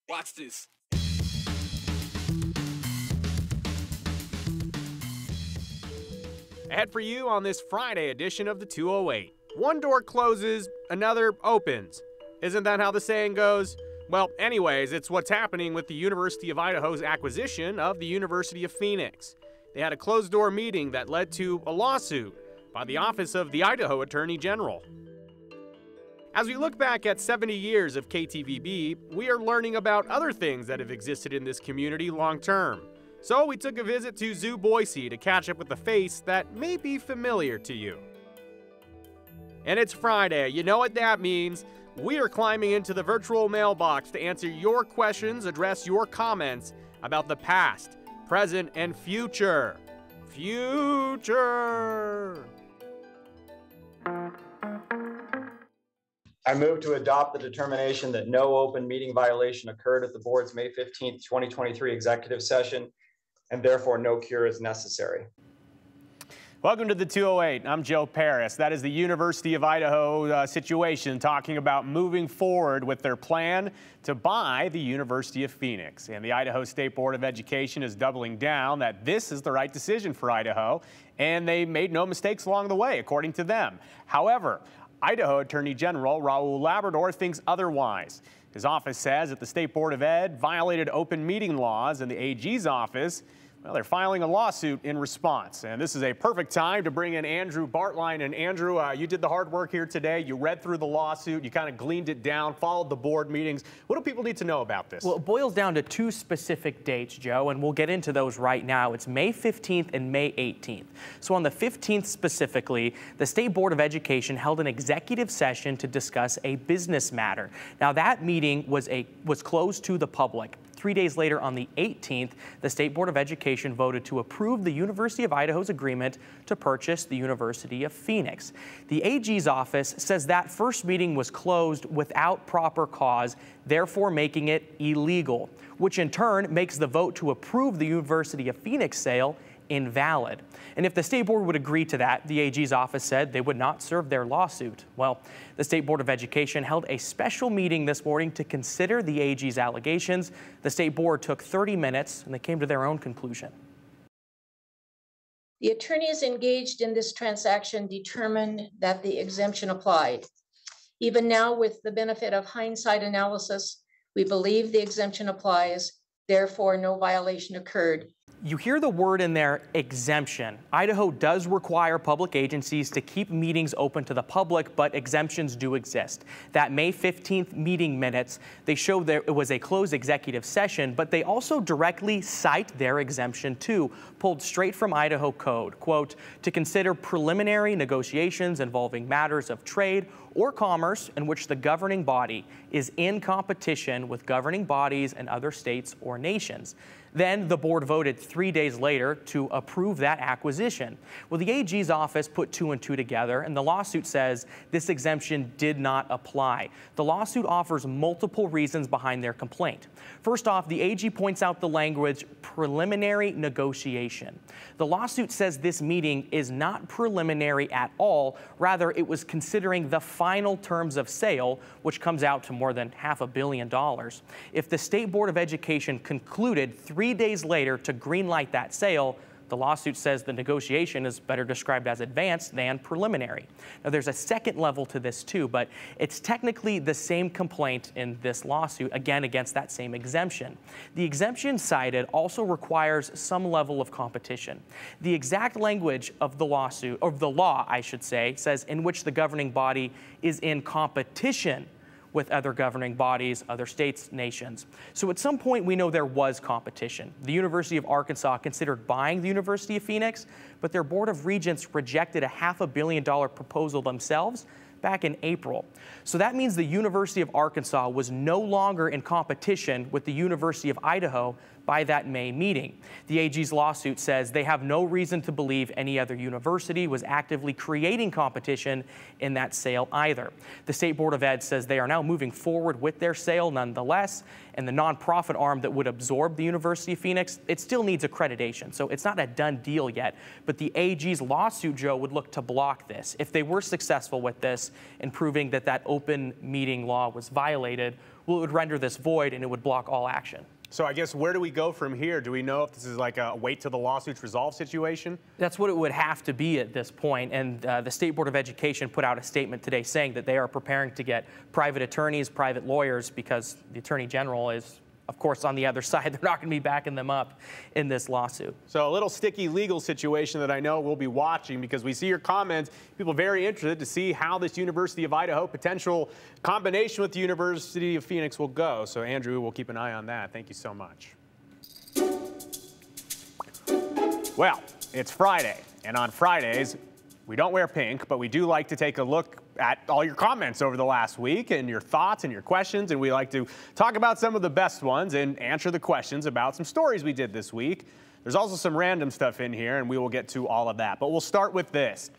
Watch this. Ahead for you on this Friday edition of the 208. One door closes, another opens. Isn't that how the saying goes? Well, anyways, it's what's happening with the University of Idaho's acquisition of the University of Phoenix. They had a closed-door meeting that led to a lawsuit by the Office of the Idaho Attorney General. As we look back at 70 years of KTVB, we are learning about other things that have existed in this community long-term. So we took a visit to Zoo Boise to catch up with a face that may be familiar to you. And it's Friday. You know what that means. We are climbing into the virtual mailbox to answer your questions, address your comments about the past, present, and future. Future! I move to adopt the determination that no open meeting violation occurred at the board's May 15th, 2023 executive session, and therefore no cure is necessary. Welcome to the 208. I'm Joe Paris. That is the University of Idaho situation, talking about moving forward with their plan to buy the University of Phoenix. And the Idaho State Board of Education is doubling down that this is the right decision for Idaho, and they made no mistakes along the way, according to them. However, Idaho Attorney General Raul Labrador thinks otherwise. His office says that the State Board of Ed violated open meeting laws, and the AG's office, well, they're filing a lawsuit in response. And this is a perfect time to bring in Andrew Bartline. And Andrew, you did the hard work here today. You read through the lawsuit. You kind of gleaned it down, followed the board meetings. What do people need to know about this? Well, it boils down to two specific dates, Joe, and we'll get into those right now. It's May 15th and May 18th. So on the 15th specifically, the State Board of Education held an executive session to discuss a business matter. Now, that meeting was closed to the public. 3 days later, on the 18th, the State Board of Education voted to approve the University of Idaho's agreement to purchase the University of Phoenix. The AG's office says that first meeting was closed without proper cause, therefore making it illegal, which in turn makes the vote to approve the University of Phoenix sale invalid. And if the State Board would agree to that, the AG's office said they would not serve their lawsuit. Well, the State Board of Education held a special meeting this morning to consider the AG's allegations. The State Board took 30 minutes and they came to their own conclusion. The attorneys engaged in this transaction determined that the exemption applied. Even now, with the benefit of hindsight analysis, we believe the exemption applies, therefore no violation occurred. You hear the word in there, exemption. Idaho does require public agencies to keep meetings open to the public, but exemptions do exist. That May 15th meeting minutes, they show that it was a closed executive session, but they also directly cite their exemption too, pulled straight from Idaho code. Quote, to consider preliminary negotiations involving matters of trade or commerce in which the governing body is in competition with governing bodies and other states or nations. Then the board voted 3 days later to approve that acquisition. Well, the AG's office put two and two together, and the lawsuit says this exemption did not apply. The lawsuit offers multiple reasons behind their complaint. First off, the AG points out the language preliminary negotiation. The lawsuit says this meeting is not preliminary at all. Rather, it was considering the final terms of sale, which comes out to more than $500 million. If the State Board of Education concluded 3 days later to greenlight that sale, the lawsuit says the negotiation is better described as advanced than preliminary. Now, there's a second level to this too, but it's technically the same complaint in this lawsuit, again against that same exemption. The exemption cited also requires some level of competition. The exact language of the lawsuit, or the law, I should say, says in which the governing body is in competition with other governing bodies, other states, nations. So at some point, we know there was competition. The University of Arkansas considered buying the University of Phoenix, but their Board of Regents rejected a $500 million proposal themselves back in April. So that means the University of Arkansas was no longer in competition with the University of Idaho, by that May meeting. The AG's lawsuit says they have no reason to believe any other university was actively creating competition in that sale either. The State Board of Ed says they are now moving forward with their sale nonetheless, and the nonprofit arm that would absorb the University of Phoenix, it still needs accreditation, so it's not a done deal yet. But the AG's lawsuit, Joe, would look to block this. If they were successful with this in proving that that open meeting law was violated, well, it would render this void and it would block all action. So I guess where do we go from here? Do we know if this is like a wait till the lawsuit's resolved situation? That's what it would have to be at this point. And the State Board of Education put out a statement today saying that they are preparing to get private attorneys, private lawyers, because the Attorney General is, of course, on the other side. They're not going to be backing them up in this lawsuit. So a little sticky legal situation that I know we'll be watching, because we see your comments, people very interested to see how this University of Idaho potential combination with the University of Phoenix will go. So Andrew, we'll keep an eye on that. Thank you so much. Well, it's Friday, and on Fridays, we don't wear pink, but we do like to take a look at all your comments over the last week and your thoughts and your questions, and we like to talk about some of the best ones and answer the questions about some stories we did this week. There's also some random stuff in here, and we will get to all of that. But we'll start with this.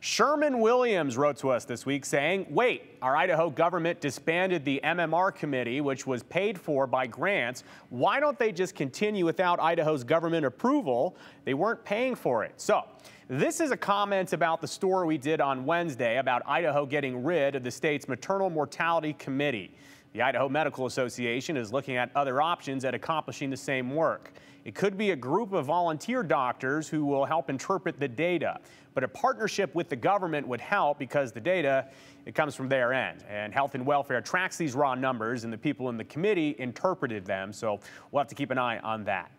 Sherman Williams wrote to us this week saying, wait, our Idaho government disbanded the MMR committee, which was paid for by grants. Why don't they just continue without Idaho's government approval? They weren't paying for it. So this is a comment about the story we did on Wednesday about Idaho getting rid of the state's maternal mortality committee. The Idaho Medical Association is looking at other options at accomplishing the same work. It could be a group of volunteer doctors who will help interpret the data, but a partnership with the government would help because the data, it comes from their end, and Health and Welfare tracks these raw numbers and the people in the committee interpreted them, so we'll have to keep an eye on that.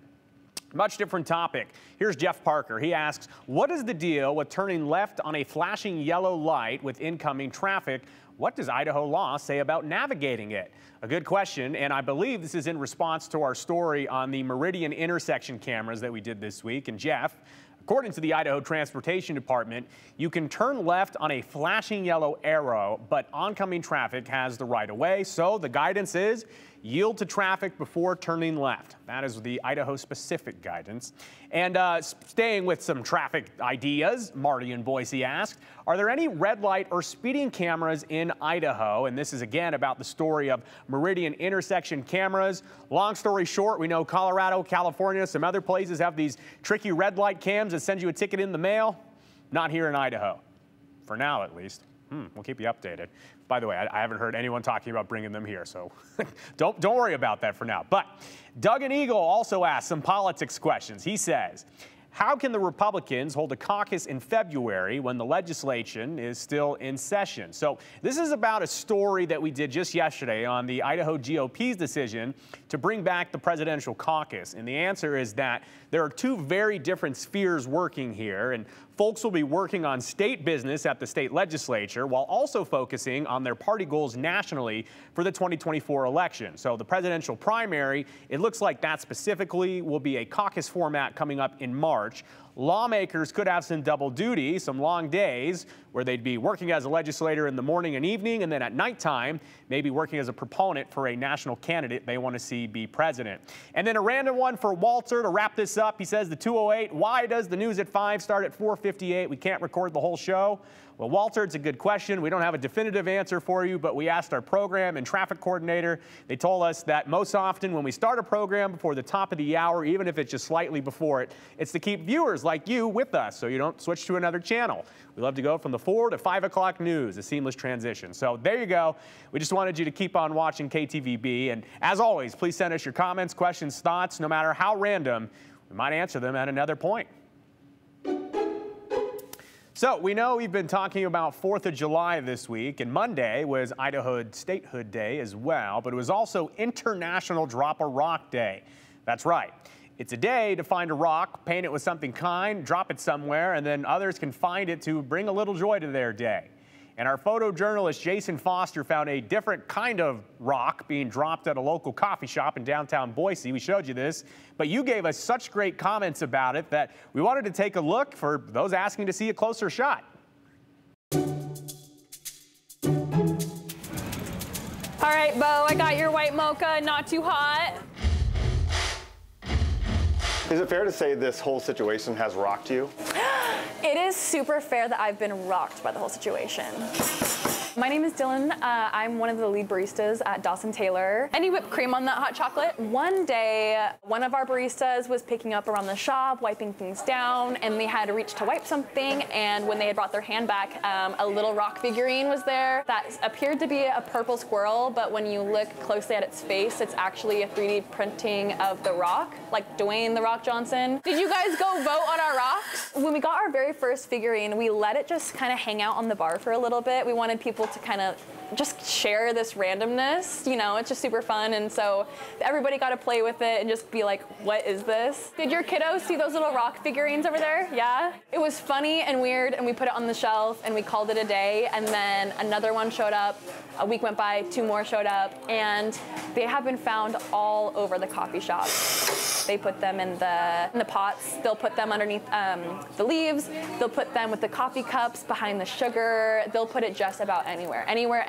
Much different topic. Here's Jeff Parker. He asks, what is the deal with turning left on a flashing yellow light with incoming traffic? What does Idaho law say about navigating it? A good question, and I believe this is in response to our story on the Meridian intersection cameras that we did this week. And Jeff, according to the Idaho Transportation Department, you can turn left on a flashing yellow arrow, but oncoming traffic has the right of way. So the guidance is yield to traffic before turning left. That is the Idaho-specific guidance. And staying with some traffic ideas, Marty in Boise asked, are there any red light or speeding cameras in Idaho? And this is again about the story of Meridian intersection cameras. Long story short, we know Colorado, California, some other places have these tricky red light cams that send you a ticket in the mail. Not here in Idaho, for now at least. We'll keep you updated. By the way, I haven't heard anyone talking about bringing them here, so don't worry about that for now. But Doug and Eagle also asked some politics questions. He says, how can the Republicans hold a caucus in February when the legislation is still in session? So this is about a story that we did just yesterday on the Idaho GOP's decision to bring back the presidential caucus. And the answer is that there are two very different spheres working here, and folks will be working on state business at the state legislature while also focusing on their party goals nationally for the 2024 election. So the presidential primary, it looks like that specifically will be a caucus format coming up in March. Lawmakers could have some double duty, some long days where they'd be working as a legislator in the morning and evening, and then at nighttime, maybe working as a proponent for a national candidate they want to see be president. And then a random one for Walter to wrap this up. He says the 208, why does the news at 5 start at 4:58? We can't record the whole show. Well, Walter, it's a good question. We don't have a definitive answer for you, but we asked our program and traffic coordinator. They told us that most often when we start a program before the top of the hour, even if it's just slightly before it, it's to keep viewers like you with us so you don't switch to another channel. We love to go from the 4 to 5 o'clock news, a seamless transition. So there you go. We just wanted you to keep on watching KTVB. And as always, please send us your comments, questions, thoughts, no matter how random. We might answer them at another point. So we know we've been talking about 4th of July this week, and Monday was Idaho Statehood Day as well, but it was also International Drop a Rock Day. That's right. It's a day to find a rock, paint it with something kind, drop it somewhere, and then others can find it to bring a little joy to their day. And our photojournalist Jason Foster found a different kind of rock being dropped at a local coffee shop in downtown Boise. We showed you this, but you gave us such great comments about it that we wanted to take a look for those asking to see a closer shot. All right, Bo, I got your white mocha, not too hot. Is it fair to say this whole situation has rocked you? It is super fair that I've been rocked by the whole situation. My name is Dylan. I'm one of the lead baristas at Dawson Taylor. Any whipped cream on that hot chocolate? One day, one of our baristas was picking up around the shop, wiping things down, and they had reached to wipe something, and when they had brought their hand back, a little rock figurine was there that appeared to be a purple squirrel, but when you look closely at its face, it's actually a 3D printing of The Rock, like Dwayne "The Rock" Johnson. Did you guys go vote on our rocks? When we got our very first figurine, we let it just kind of hang out on the bar for a little bit. We wanted people to kind of just share this randomness, you know, it's just super fun, and so everybody got to play with it and just be like, what is this? Did your kiddos see those little rock figurines over there? Yeah? It was funny and weird, and we put it on the shelf and we called it a day, and then another one showed up, a week went by, 2 more showed up, and they have been found all over the coffee shop. They put them in the pots, they'll put them underneath the leaves, they'll put them with the coffee cups behind the sugar, they'll put it just about anywhere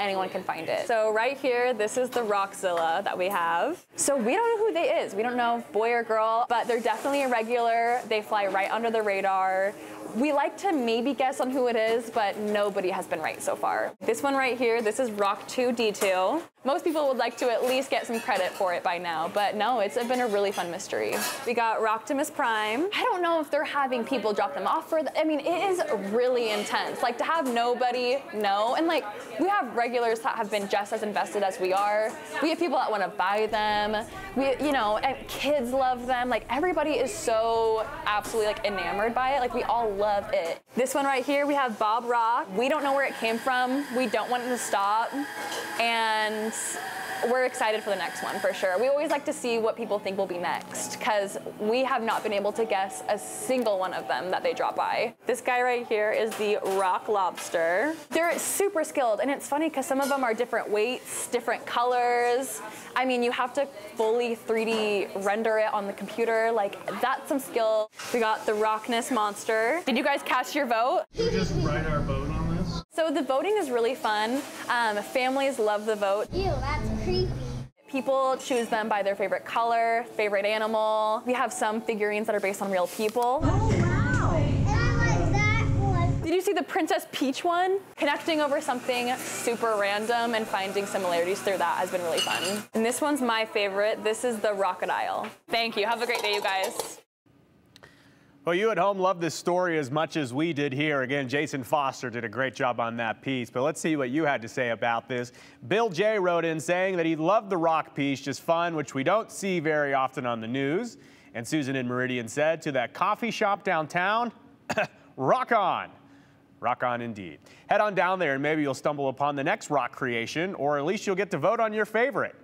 anyone can find it. So right here, this is the Rockzilla that we have. So we don't know who they is. We don't know boy or girl, but they're definitely a regular. They fly right under the radar. We like to maybe guess on who it is, but nobody has been right so far. This one right here, this is Rock 2D2. Most people would like to at least get some credit for it by now, but no, it's been a really fun mystery. We got Rocktimus Prime. I don't know if they're having people drop them off for, I mean, it is really intense. Like to have nobody know, and like we have regulars that have been just as invested as we are. We have people that want to buy them. You know, and kids love them. Like everybody is so absolutely like enamored by it. Like we all love it. This one right here, we have Bob Rock. We don't know where it came from. We don't want it to stop. And we're excited for the next one for sure. We always like to see what people think will be next because we have not been able to guess a single one of them that they drop by. This guy right here is the Rock Lobster. They're super skilled, and it's funny because some of them are different weights, different colors. I mean, you have to fully 3D render it on the computer. Like, that's some skill. We got the Rockness Monster. Did you guys cast your vote? Can we just write our vote on this? So the voting is really fun. Families love the vote. Ew, that's creepy. People choose them by their favorite color, favorite animal. We have some figurines that are based on real people. Oh, wow. And I like that one. Did you see the Princess Peach one? Connecting over something super random and finding similarities through that has been really fun. And this one's my favorite. This is the Rockadile. Thank you. Have a great day, you guys. Well, you at home love this story as much as we did here. Again, Jason Foster did a great job on that piece, but let's see what you had to say about this. Bill J. wrote in saying that he loved the rock piece, just fun, which we don't see very often on the news. And Susan in Meridian said, to that coffee shop downtown, rock on. Rock on indeed. Head on down there and maybe you'll stumble upon the next rock creation, or at least you'll get to vote on your favorite.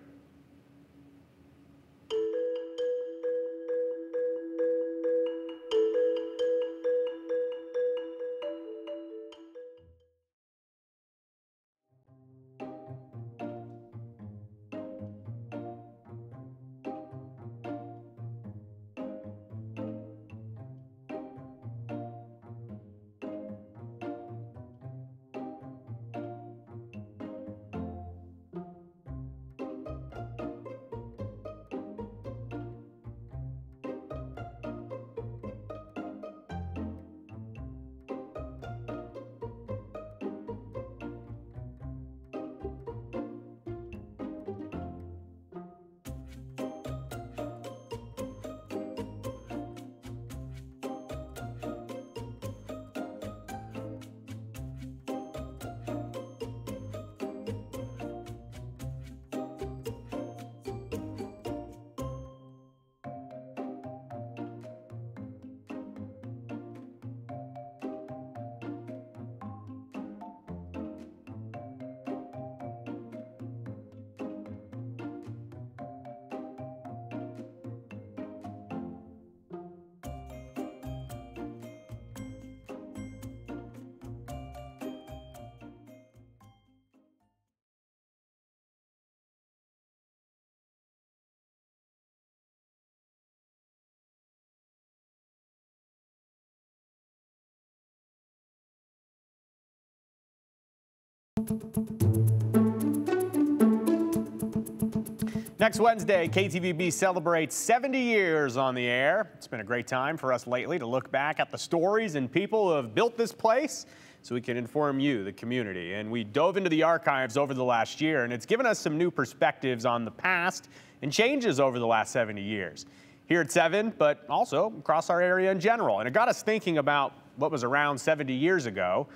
Next Wednesday, KTVB celebrates 70 years on the air. It's been a great time for us lately to look back at the stories and people who have built this place so we can inform you, the community. And we dove into the archives over the last year, and it's given us some new perspectives on the past and changes over the last 70 years. Here at 7, but also across our area in general. And it got us thinking about what was around 70 years ago.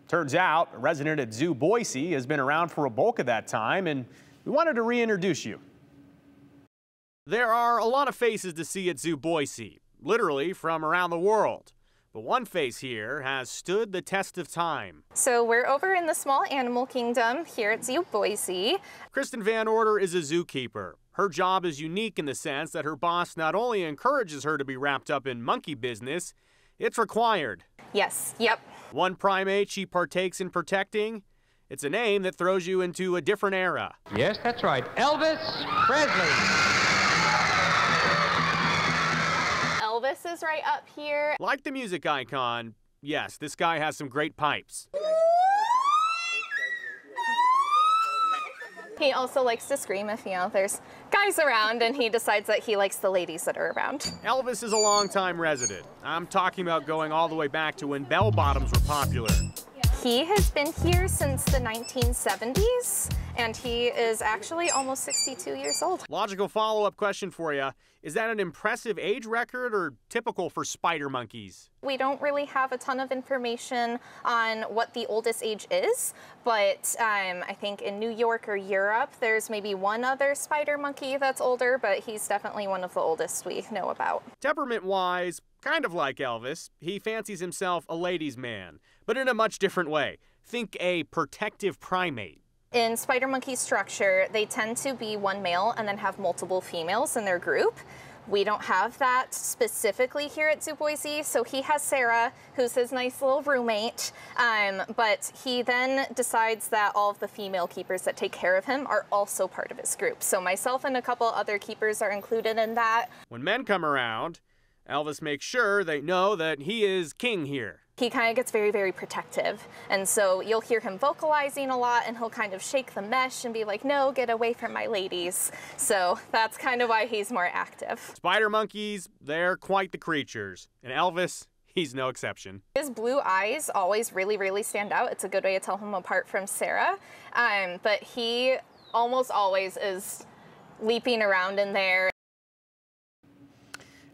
Turns out, a resident at Zoo Boise has been around for a bulk of that time, and we wanted to reintroduce you. There are a lot of faces to see at Zoo Boise, literally from around the world. But one face here has stood the test of time. So we're over in the small animal kingdom here at Zoo Boise. Kristen Van Order is a zookeeper. Her job is unique in the sense that her boss not only encourages her to be wrapped up in monkey business, it's required. Yes, yep. One primate she partakes in protecting, it's a name that throws you into a different era. Yes, that's right. Elvis Presley. Elvis is right up here. Like the music icon, yes, this guy has some great pipes. He also likes to scream if, there's guys around and he decides that he likes the ladies that are around. Elvis is a longtime resident. I'm talking about going all the way back to when bell-bottoms were popular. He has been here since the 1970s, and he is actually almost 62 years old. Logical follow-up question for you. Is that an impressive age record or typical for spider monkeys? We don't really have a ton of information on what the oldest age is, but I think in New York or Europe, there's maybe one other spider monkey that's older, but he's definitely one of the oldest we know about. Temperament-wise, kind of like Elvis, he fancies himself a ladies' man, but in a much different way. Think a protective primate. In spider monkey structure, they tend to be one male and then have multiple females in their group. We don't have that specifically here at Zoo Boise, so he has Sarah, who's his nice little roommate, but he then decides that all of the female keepers that take care of him are also part of his group. So myself and a couple other keepers are included in that. When men come around, Elvis makes sure they know that he is king here. He kind of gets very, very protective. And so you'll hear him vocalizing a lot and he'll kind of shake the mesh and be like, no, get away from my ladies. So that's kind of why he's more active. Spider monkeys, they're quite the creatures. And Elvis, he's no exception. His blue eyes always really, really stand out. It's a good way to tell him apart from Sarah. But he almost always is leaping around in there.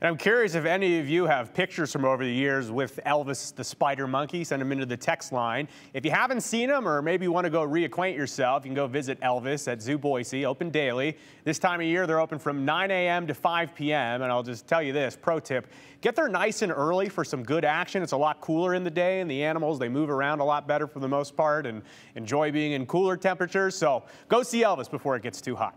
And I'm curious if any of you have pictures from over the years with Elvis the spider monkey. Send them into the text line. If you haven't seen him or maybe want to go reacquaint yourself, you can go visit Elvis at Zoo Boise, open daily. This time of year, they're open from 9 a.m. to 5 p.m. And I'll just tell you this, pro tip, get there nice and early for some good action. It's a lot cooler in the day, and the animals, they move around a lot better for the most part and enjoy being in cooler temperatures. So go see Elvis before it gets too hot.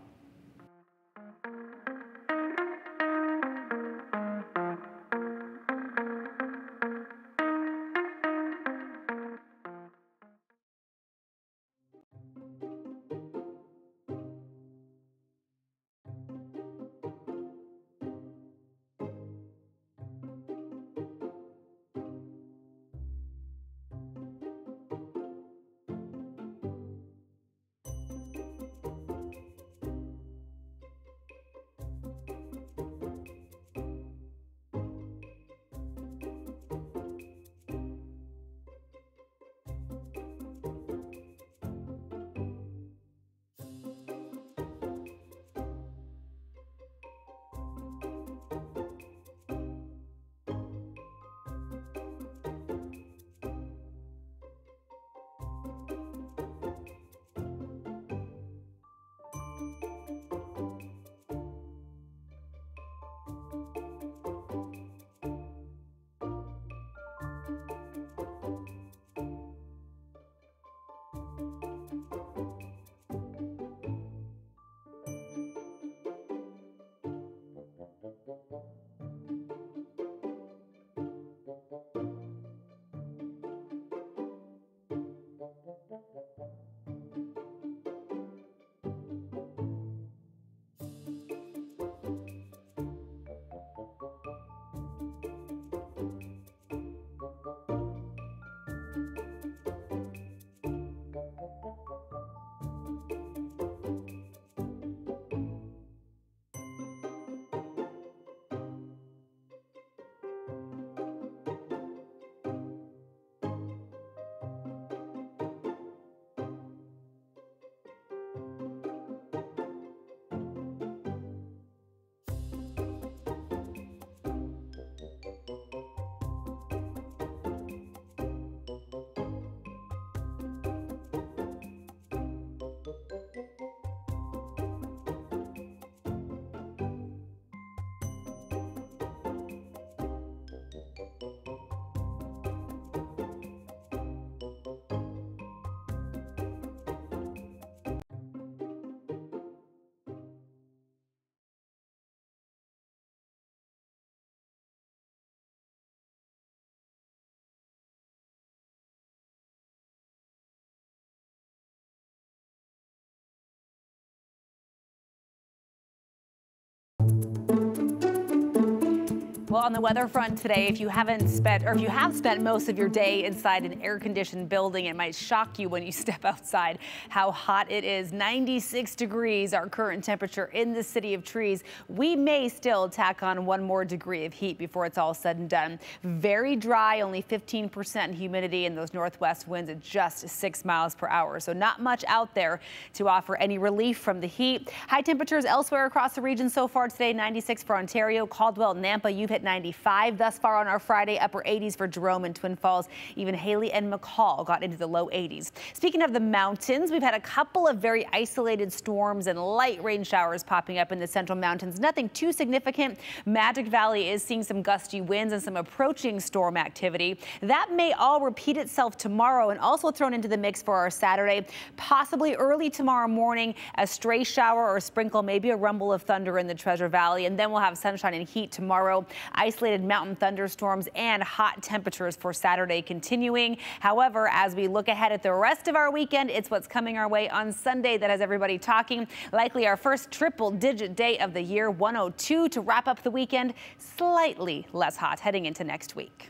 Well, on the weather front today, if you have spent most of your day inside an air-conditioned building, it might shock you when you step outside how hot it is. 96 degrees, our current temperature in the city of trees. We may still tack on one more degree of heat before it's all said and done. Very dry, only 15% humidity, and those northwest winds at just 6 miles per hour. So not much out there to offer any relief from the heat. High temperatures elsewhere across the region so far today. 96 for Ontario, Caldwell, Nampa. You've hit 95 thus far on our Friday. Upper 80s for Jerome and Twin Falls. Even Haley and McCall got into the low 80s. Speaking of the mountains, we've had a couple of very isolated storms and light rain showers popping up in the central mountains. Nothing too significant. Magic Valley is seeing some gusty winds and some approaching storm activity. That may all repeat itself tomorrow and also thrown into the mix for our Saturday. Possibly early tomorrow morning, a stray shower or sprinkle, maybe a rumble of thunder in the Treasure Valley, and then we'll have sunshine and heat tomorrow. Isolated mountain thunderstorms and hot temperatures for Saturday continuing. However, as we look ahead at the rest of our weekend, it's what's coming our way on Sunday that has everybody talking. Likely our first triple-digit day of the year, 102 to wrap up the weekend. Slightly less hot heading into next week.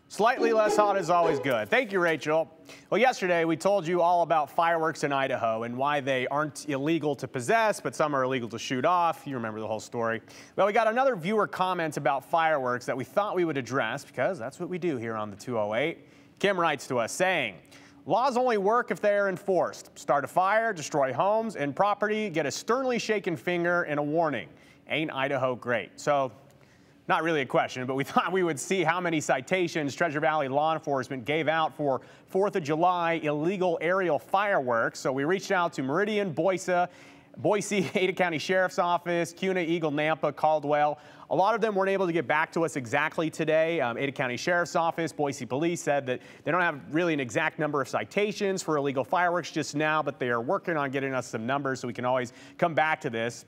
Slightly less hot is always good. Thank you, Rachel. Well, yesterday we told you all about fireworks in Idaho and why they aren't illegal to possess, but some are illegal to shoot off. You remember the whole story. Well, we got another viewer comment about fireworks that we thought we would address because that's what we do here on the 208. Kim writes to us saying, laws only work if they are enforced. Start a fire, destroy homes and property, get a sternly shaken finger and a warning. Ain't Idaho great? So, not really a question, but we thought we would see how many citations Treasure Valley law enforcement gave out for 4th of July illegal aerial fireworks. So we reached out to Meridian, Boise, Ada County Sheriff's Office, Kuna, Eagle, Nampa, Caldwell. A lot of them weren't able to get back to us exactly today. Ada County Sheriff's Office, Boise Police said that they don't have really an exact number of citations for illegal fireworks just now, but they are working on getting us some numbers so we can always come back to this.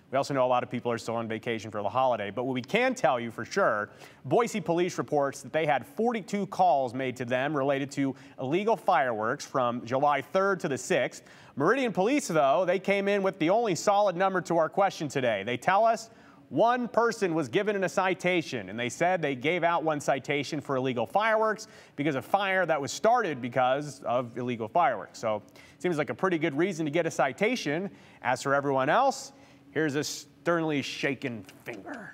We also know a lot of people are still on vacation for the holiday, but what we can tell you for sure, Boise Police reports that they had 42 calls made to them related to illegal fireworks from July 3rd to the 6th. Meridian Police, though, they came in with the only solid number to our question today. They tell us one person was given a citation, and they said they gave out one citation for illegal fireworks because of fire that was started because of illegal fireworks. So it seems like a pretty good reason to get a citation. As for everyone else, here's a sternly shaken finger.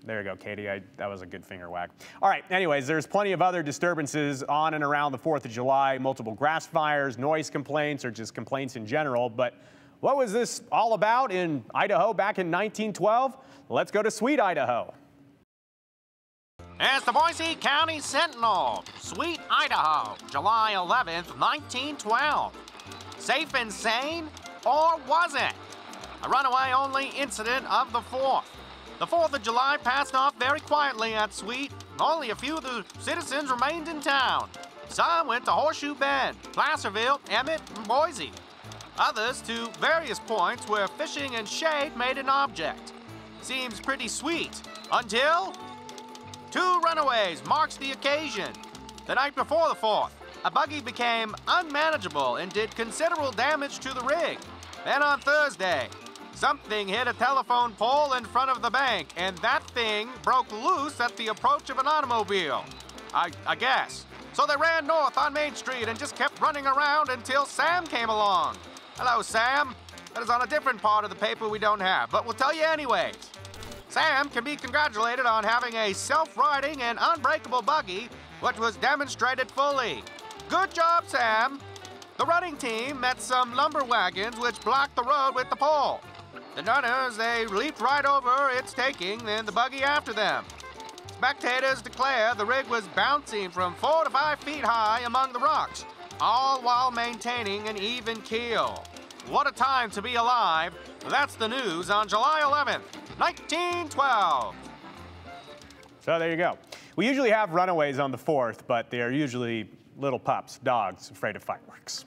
There you go, Katie. That was a good finger whack. All right, anyways, there's plenty of other disturbances on and around the 4th of July, multiple grass fires, noise complaints, or just complaints in general. But what was this all about in Idaho back in 1912? Let's go to Sweet Idaho. It's the Boise County Sentinel, Sweet Idaho, July 11th, 1912. Safe and sane, or was it? A runaway-only incident of the 4th. The 4th of July passed off very quietly at Sweet. Only a few of the citizens remained in town. Some went to Horseshoe Bend, Placerville, Emmett, and Boise. Others to various points where fishing and shade made an object. Seems pretty sweet, until 2 runaways marks the occasion. The night before the 4th, a buggy became unmanageable and did considerable damage to the rig. Then on Thursday, something hit a telephone pole in front of the bank, and that thing broke loose at the approach of an automobile. I guess. So they ran north on Main Street and just kept running around until Sam came along. Hello, Sam. That is on a different part of the paper we don't have, but we'll tell you anyways. Sam can be congratulated on having a self-riding and unbreakable buggy, which was demonstrated fully. Good job, Sam. The running team met some lumber wagons which blocked the road with the pole. The runners, they leaped right over its taking, then the buggy after them. Spectators declare the rig was bouncing from 4 to 5 feet high among the rocks, all while maintaining an even keel. What a time to be alive. That's the news on July 11th, 1912. So there you go. We usually have runaways on the 4th, but they are usually little pups, dogs, afraid of fireworks.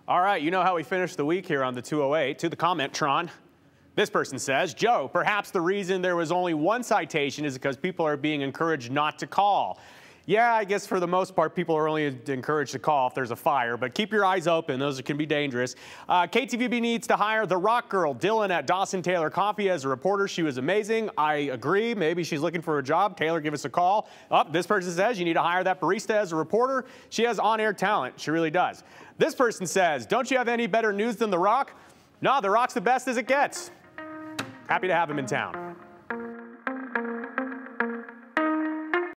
All right, you know how we finish the week here on the 208. To the comment, Tron. This person says, Joe, perhaps the reason there was only one citation is because people are being encouraged not to call. Yeah, I guess for the most part, people are only encouraged to call if there's a fire, but keep your eyes open. Those can be dangerous. KTVB needs to hire the rock girl, Dylan at Dawson Taylor Coffee as a reporter. She was amazing. I agree. Maybe she's looking for a job. Taylor, give us a call. This person says you need to hire that barista as a reporter. She has on-air talent. She really does. This person says, don't you have any better news than The Rock? No, The Rock's the best as it gets. Happy to have him in town.